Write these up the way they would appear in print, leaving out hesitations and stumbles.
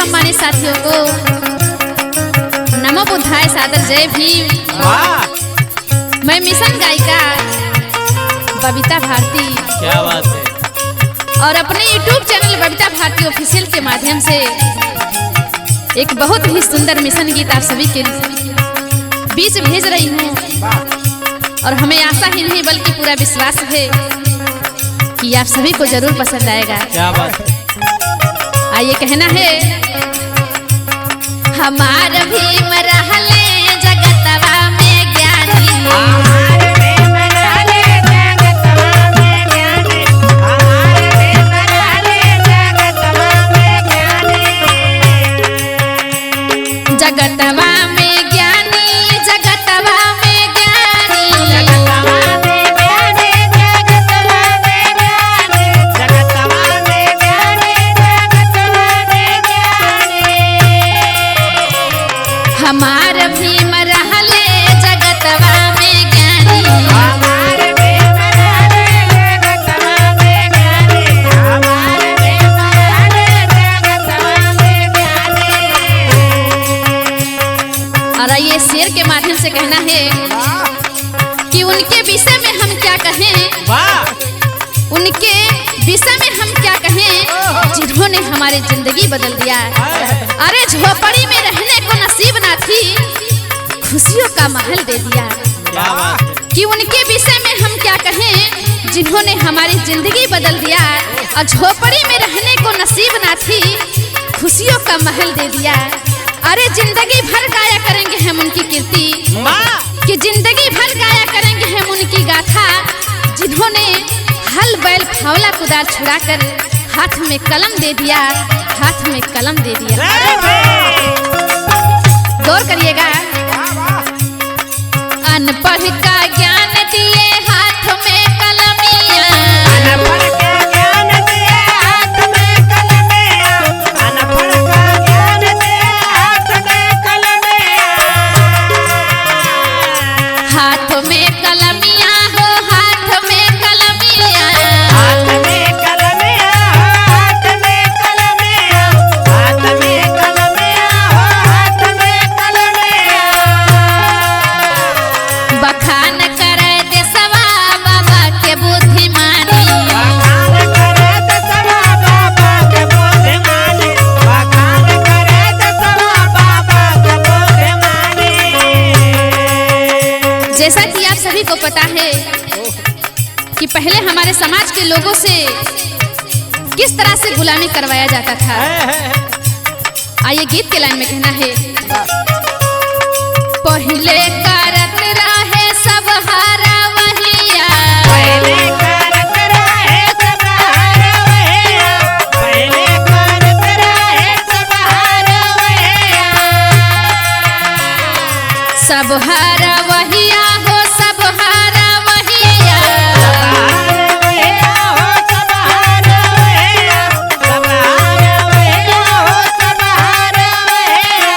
सम्मानित साथियों को नमो बुद्धाय सादर जय भीम। मैं मिशन गायिका बबीता भारती, क्या बात है, और अपने YouTube चैनल बबीता भारती ऑफिशियल के माध्यम से एक बहुत ही सुंदर मिशन गीत आप सभी के बीच भेज रही हूँ। और हमें आशा ही नहीं बल्कि पूरा विश्वास है कि आप सभी को जरूर पसंद आएगा। क्या बात है। आइए कहना है, हमार भीम रहले जगतवा में ज्ञानी, जगतवा में ज्ञानी, जगतवा में ज्ञानी, हमार भीम रहले जगतवा में ज्ञानी, और ये शेर के माध्यम से कहना है कि उनके विषय में हम क्या कहें, उनके विषय में हम क्या कहें जिन्होंने हमारी जिंदगी बदल दिया। अरे झोपड़ी में रहने को नसीब ना थी, खुशियों का महल दे दिया। कि उनके विषय में हम क्या कहें जिन्होंने हमारी जिंदगी बदल दिया, और झोपड़ी में रहने को नसीब ना थी, खुशियों का महल दे दिया। अरे जिंदगी भर गाया करेंगे हम उनकी कीर्ति, कि जिंदगी भर गाया करेंगे हम उनकी गाथा, जिन्होंने हल बैल फावला कुदार छुड़ाकर हाथ में कलम दे दिया, हाथ में कलम दे दिया। गौर करिएगा, अनपढ़ का ज्ञान दिए हाथ में कलमिया, अनपढ़ का ज्ञान दिए हाथ में कलमिया, अनपढ़ का ज्ञान दिए हाथ में कलमिया, हाथ में कलमिया हो, हाथ में कलमिया, हाथ में कलमिया, हाथ में कलमिया, हाथ में कलमिया, हाथ में कलमिया। बखान करे देशवा बाबा के बुद्धिमानी, बखान करे दसवा बाबा के बुद्धिमानी, बखान करे दसवा बाबा के बुद्धिमानी। जैसा कि आप सभी को पता है कि पहले हमारे समाज के लोगों से किस तरह से गुलामी करवाया जाता था। आइए गीत के लाइन में कहना है, पहले करत रहे सब हारा वहिया, पहले करत रहे सब हार वहिया, पहले करत रहे सब हार वहिया, सब हारा वहिया हो, सब हारा वहिया, सब हार वहिया हो, सब हार वहिया, सब हार वहिया हो, सब हार वहिया।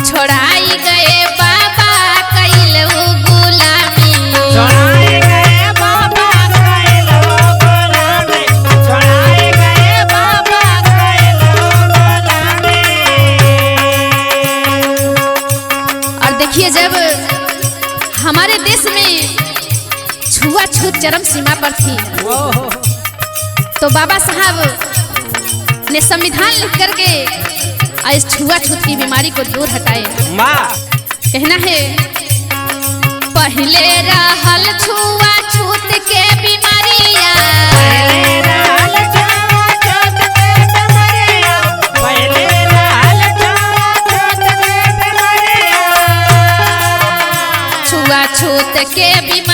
छोड़ाई गए बाबा कैलऊ गुलामी, छोड़ाए गए बाबा कैलो गुलामी, छोड़ाए गए बाबा कैलो गुलामी। और देखिए जब हमारे देश में छुआछूत चरम सीमा पर थी, तो बाबा साहब ने संविधान लिख करके इस छुआछूत की बीमारी को दूर हटाए। कहना है, पहले रहल छुआछूत के बीमारियां, पहले रहल छुआछूत के बीमारियां, पहले रहल छुआछूत के बीमारियां, छुआछूत के बीमारियां